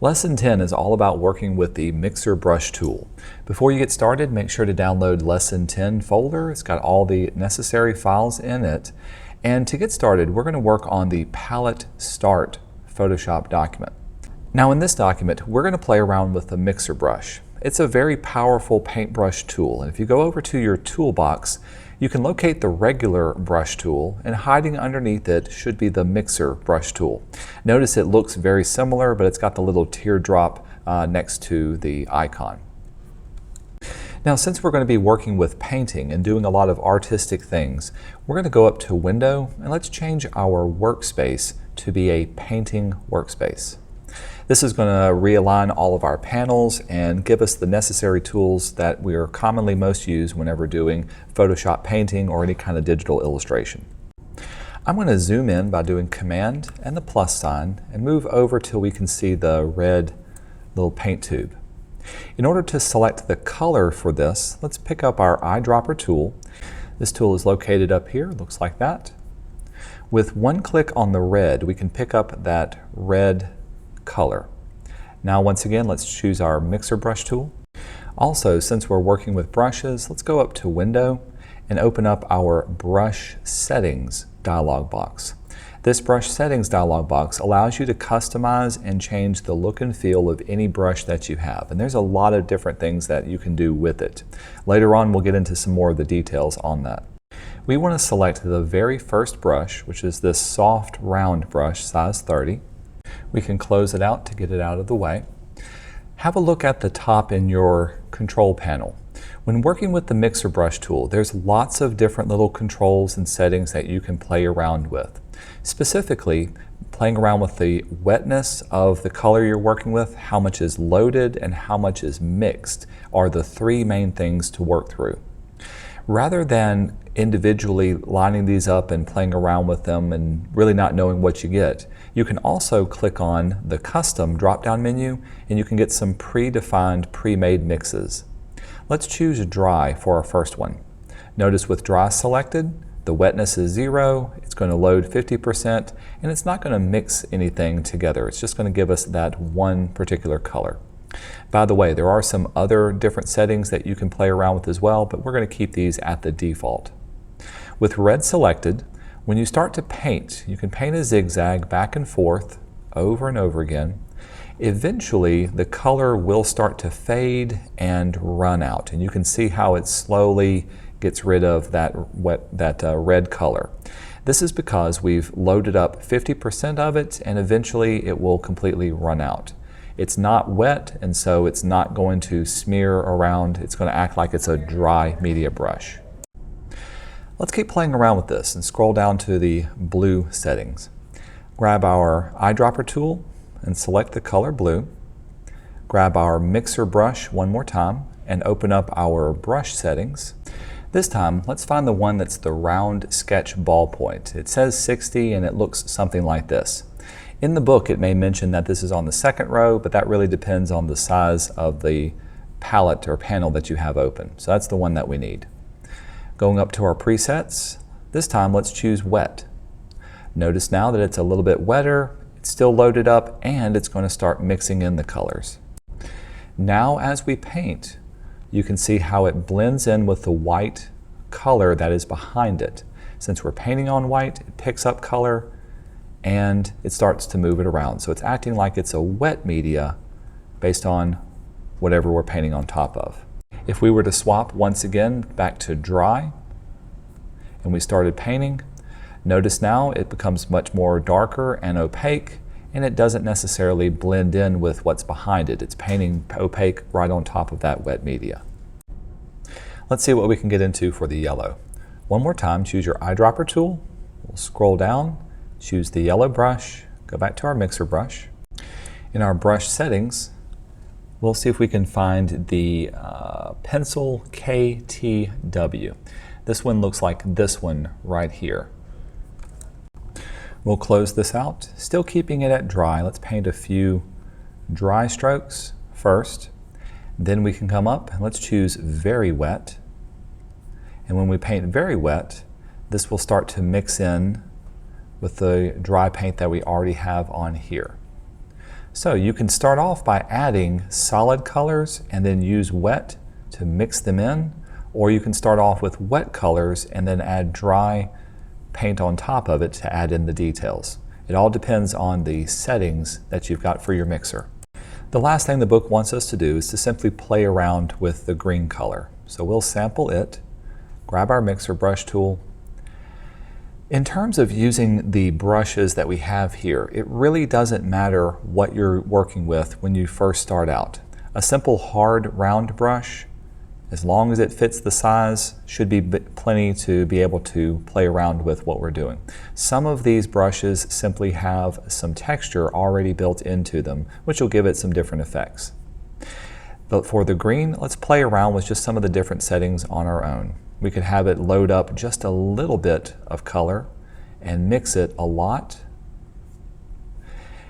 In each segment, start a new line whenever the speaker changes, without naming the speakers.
Lesson 10 is all about working with the Mixer Brush tool. Before you get started, make sure to download Lesson 10 folder. It's got all the necessary files in it. And to get started, we're going to work on the Palette Start Photoshop document. Now in this document, we're going to play around with the Mixer Brush. It's a very powerful paintbrush tool, and if you go over to your toolbox, you can locate the regular brush tool, and hiding underneath it should be the Mixer Brush tool. Notice it looks very similar, but it's got the little teardrop next to the icon. Now, since we're going to be working with painting and doing a lot of artistic things, we're going to go up to Window, and let's change our workspace to be a painting workspace. This is going to realign all of our panels and give us the necessary tools that we are commonly most used whenever doing Photoshop painting or any kind of digital illustration. I'm going to zoom in by doing Command and the plus sign and move over till we can see the red little paint tube. In order to select the color for this, let's pick up our eyedropper tool. This tool is located up here, looks like that. With one click on the red, we can pick up that red color. Now once again, let's choose our Mixer Brush tool. Also, since we're working with brushes, let's go up to Window and open up our Brush Settings dialog box. This Brush Settings dialog box allows you to customize and change the look and feel of any brush that you have, and there's a lot of different things that you can do with it. Later on, we'll get into some more of the details on that. We want to select the very first brush, which is this soft round brush, size 30. We can close it out to get it out of the way. Have a look at the top in your control panel. When working with the Mixer Brush tool, there's lots of different little controls and settings that you can play around with. Specifically, playing around with the wetness of the color you're working with, how much is loaded and how much is mixed are the three main things to work through. Rather than individually lining these up and playing around with them and really not knowing what you get, you can also click on the Custom drop-down menu and you can get some predefined, pre-made mixes. Let's choose Dry for our first one. Notice with Dry selected, the wetness is 0, it's going to load 50%, and it's not going to mix anything together. It's just going to give us that one particular color. By the way, there are some other different settings that you can play around with as well, but we're going to keep these at the default. With red selected, when you start to paint, you can paint a zigzag back and forth over and over again. Eventually, the color will start to fade and run out, and you can see how it slowly gets rid of that red color. This is because we've loaded up 50% of it, and eventually it will completely run out. It's not wet, and so it's not going to smear around. It's going to act like it's a dry media brush. Let's keep playing around with this and scroll down to the blue settings. Grab our eyedropper tool and select the color blue. Grab our Mixer Brush one more time and open up our brush settings. This time, let's find the one that's the round sketch ballpoint. It says 60 and it looks something like this. In the book, it may mention that this is on the second row, but that really depends on the size of the palette or panel that you have open. So that's the one that we need. Going up to our presets, this time let's choose Wet. Notice now that it's a little bit wetter, it's still loaded up, and it's going to start mixing in the colors. Now as we paint, you can see how it blends in with the white color that is behind it. Since we're painting on white, it picks up color and it starts to move it around. So it's acting like it's a wet media based on whatever we're painting on top of. If we were to swap once again back to dry and we started painting, notice now it becomes much more darker and opaque, and it doesn't necessarily blend in with what's behind it. It's painting opaque right on top of that wet media. Let's see what we can get into for the yellow. One more time, choose your eyedropper tool. We'll scroll down, choose the yellow brush, go back to our Mixer Brush. In our brush settings, we'll see if we can find the pencil KTW. This one looks like this one right here. We'll close this out, still keeping it at dry. Let's paint a few dry strokes first. Then we can come up and let's choose Very Wet. And when we paint very wet, this will start to mix in with the dry paint that we already have on here. So you can start off by adding solid colors and then use wet to mix them in, or you can start off with wet colors and then add dry paint on top of it to add in the details. It all depends on the settings that you've got for your mixer. The last thing the book wants us to do is to simply play around with the green color. So we'll sample it, grab our mixer brush tool. In terms of using the brushes that we have here, it really doesn't matter what you're working with when you first start out. A simple hard round brush, as long as it fits the size, should be plenty to be able to play around with what we're doing. Some of these brushes simply have some texture already built into them, which will give it some different effects. But for the green, let's play around with just some of the different settings on our own. We could have it load up just a little bit of color and mix it a lot.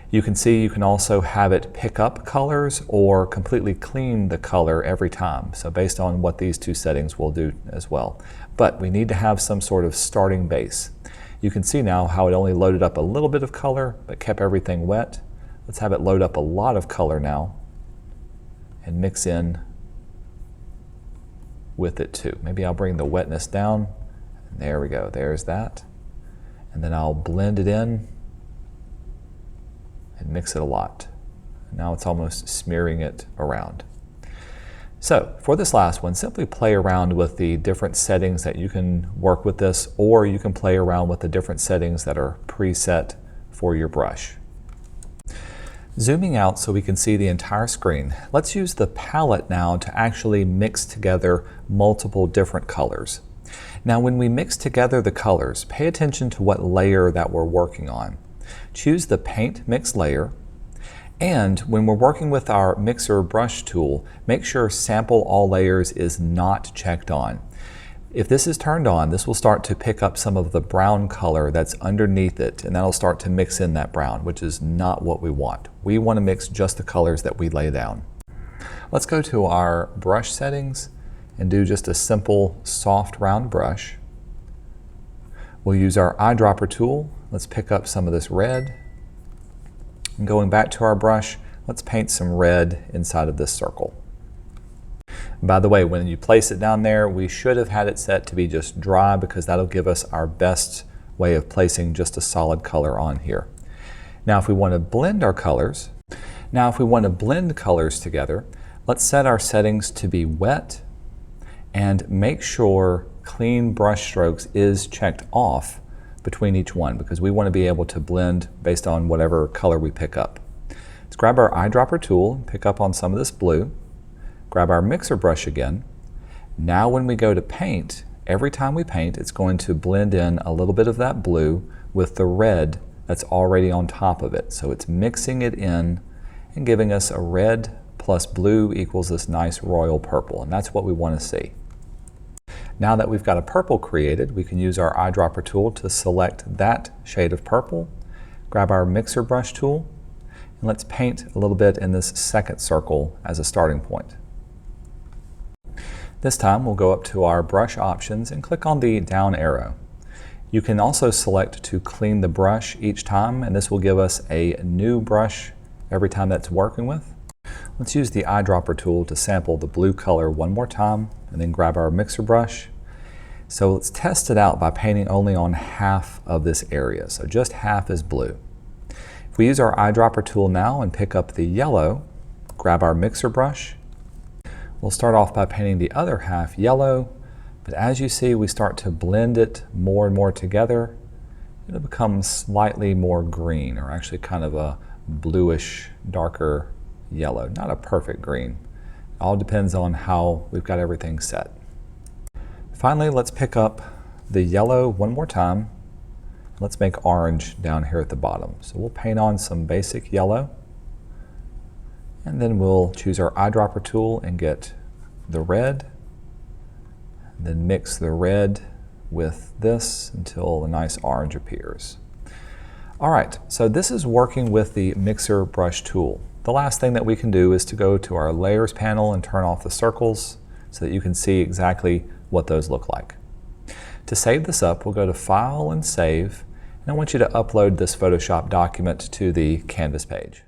You can see you can also have it pick up colors or completely clean the color every time. So based on what these two settings will do as well. But we need to have some sort of starting base. You can see now how it only loaded up a little bit of color but kept everything wet. Let's have it load up a lot of color now and mix in with it too. Maybe I'll bring the wetness down. There we go, there's that. And then I'll blend it in and mix it a lot. Now it's almost smearing it around. So for this last one, simply play around with the different settings that you can work with this, or you can play around with the different settings that are preset for your brush. Zooming out so we can see the entire screen, let's use the palette now to actually mix together multiple different colors. Now when we mix together the colors, pay attention to what layer that we're working on. Choose the Paint Mix layer, and when we're working with our Mixer brush tool, make sure Sample All Layers is not checked on. If this is turned on, this will start to pick up some of the brown color that's underneath it, and that'll start to mix in that brown, which is not what we want. We want to mix just the colors that we lay down. Let's go to our brush settings and do just a simple soft round brush. We'll use our eyedropper tool. Let's pick up some of this red. And going back to our brush, let's paint some red inside of this circle. By the way, when you place it down there, we should have had it set to be just dry because that'll give us our best way of placing just a solid color on here. Now if we want to blend our colors, together, let's set our settings to be wet and make sure clean brush strokes is checked off between each one because we want to be able to blend based on whatever color we pick up. Let's grab our eyedropper tool and pick up on some of this blue. Grab our mixer brush again. Now when we go to paint, every time we paint, it's going to blend in a little bit of that blue with the red that's already on top of it. So it's mixing it in and giving us a red plus blue equals this nice royal purple, and that's what we want to see. Now that we've got a purple created, we can use our eyedropper tool to select that shade of purple, grab our mixer brush tool, and let's paint a little bit in this second circle as a starting point. This time we'll go up to our brush options and click on the down arrow. You can also select to clean the brush each time, and this will give us a new brush every time that's working with. Let's use the eyedropper tool to sample the blue color one more time and then grab our mixer brush. So let's test it out by painting only on half of this area, so just half is blue. If we use our eyedropper tool now and pick up the yellow, grab our mixer brush, we'll start off by painting the other half yellow, but as you see we start to blend it more and more together. It'll become slightly more green, or actually kind of a bluish, darker yellow. Not a perfect green. It all depends on how we've got everything set. Finally, let's pick up the yellow one more time. Let's make orange down here at the bottom. So we'll paint on some basic yellow, and then we'll choose our eyedropper tool and get the red, and then mix the red with this until a nice orange appears. All right, so this is working with the mixer brush tool. The last thing that we can do is to go to our layers panel and turn off the circles so that you can see exactly what those look like. To save this up, we'll go to File and Save, and I want you to upload this Photoshop document to the Canvas page.